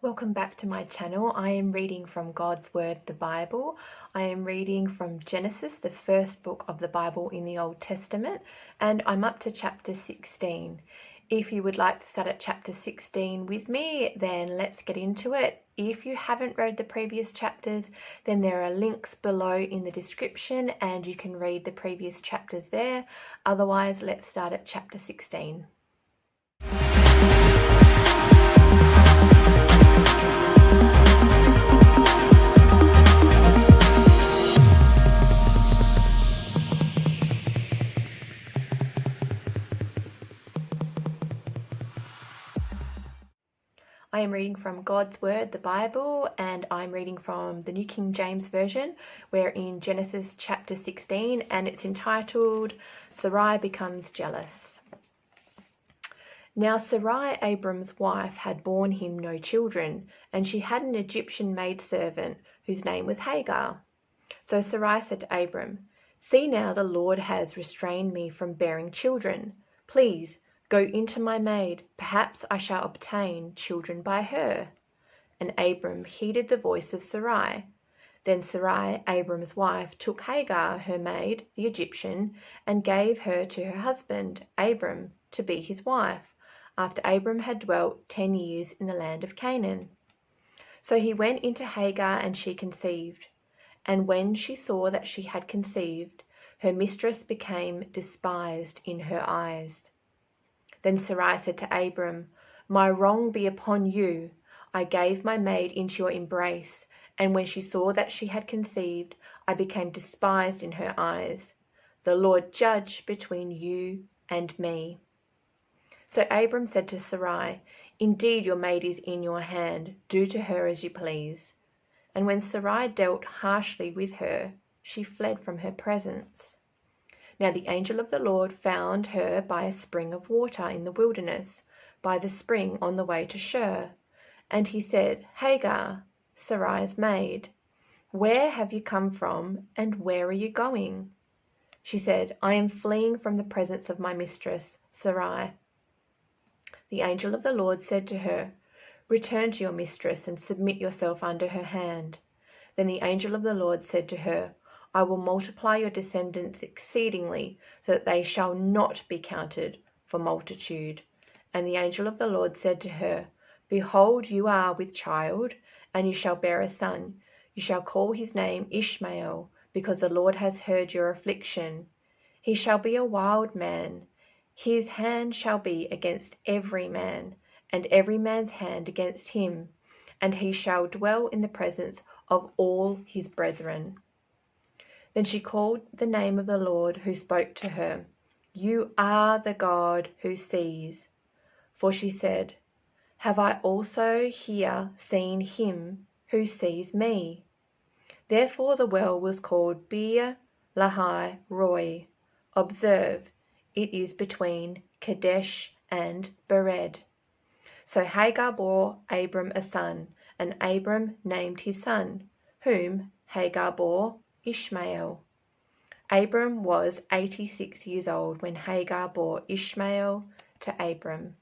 Welcome back to my channel. I am reading from God's Word, the Bible. I am reading from Genesis, the first book of the Bible in the Old Testament, and I'm up to chapter 16. If you would like to start at chapter 16 with me, then let's get into it. If you haven't read the previous chapters, then there are links below in the description and you can read the previous chapters there. Otherwise, let's start at chapter 16. I am reading from God's Word, the Bible, and I'm reading from the New King James Version. We're in Genesis chapter 16, and it's entitled, Sarai Becomes Jealous. Now Sarai, Abram's wife, had borne him no children, and she had an Egyptian maidservant whose name was Hagar. So Sarai said to Abram, "See now, the Lord has restrained me from bearing children. Please, go into my maid, perhaps I shall obtain children by her." And Abram heeded the voice of Sarai. Then Sarai, Abram's wife, took Hagar, her maid, the Egyptian, and gave her to her husband, Abram, to be his wife, after Abram had dwelt 10 years in the land of Canaan. So he went into Hagar, and she conceived. And when she saw that she had conceived, her mistress became despised in her eyes. Then Sarai said to Abram, "My wrong be upon you. I gave my maid into your embrace, and when she saw that she had conceived, I became despised in her eyes. The Lord judge between you and me." So Abram said to Sarai, "Indeed, your maid is in your hand. Do to her as you please." And when Sarai dealt harshly with her, she fled from her presence. Now the angel of the Lord found her by a spring of water in the wilderness, by the spring on the way to Shur. And he said, "Hagar, Sarai's maid, where have you come from, and where are you going?" She said, "I am fleeing from the presence of my mistress, Sarai." The angel of the Lord said to her, "Return to your mistress and submit yourself under her hand." Then the angel of the Lord said to her, "I will multiply your descendants exceedingly, so that they shall not be counted for multitude." And the angel of the Lord said to her, "Behold, you are with child, and you shall bear a son. You shall call his name Ishmael, because the Lord has heard your affliction. He shall be a wild man. His hand shall be against every man, and every man's hand against him, and he shall dwell in the presence of all his brethren." Then she called the name of the Lord who spoke to her, "You are the God who sees." For she said, "Have I also here seen him who sees me?" Therefore the well was called Beer Lahai Roi. Observe, it is between Kadesh and Bered. So Hagar bore Abram a son, and Abram named his son, whom Hagar bore, Ishmael. Abram was 86 years old when Hagar bore Ishmael to Abram.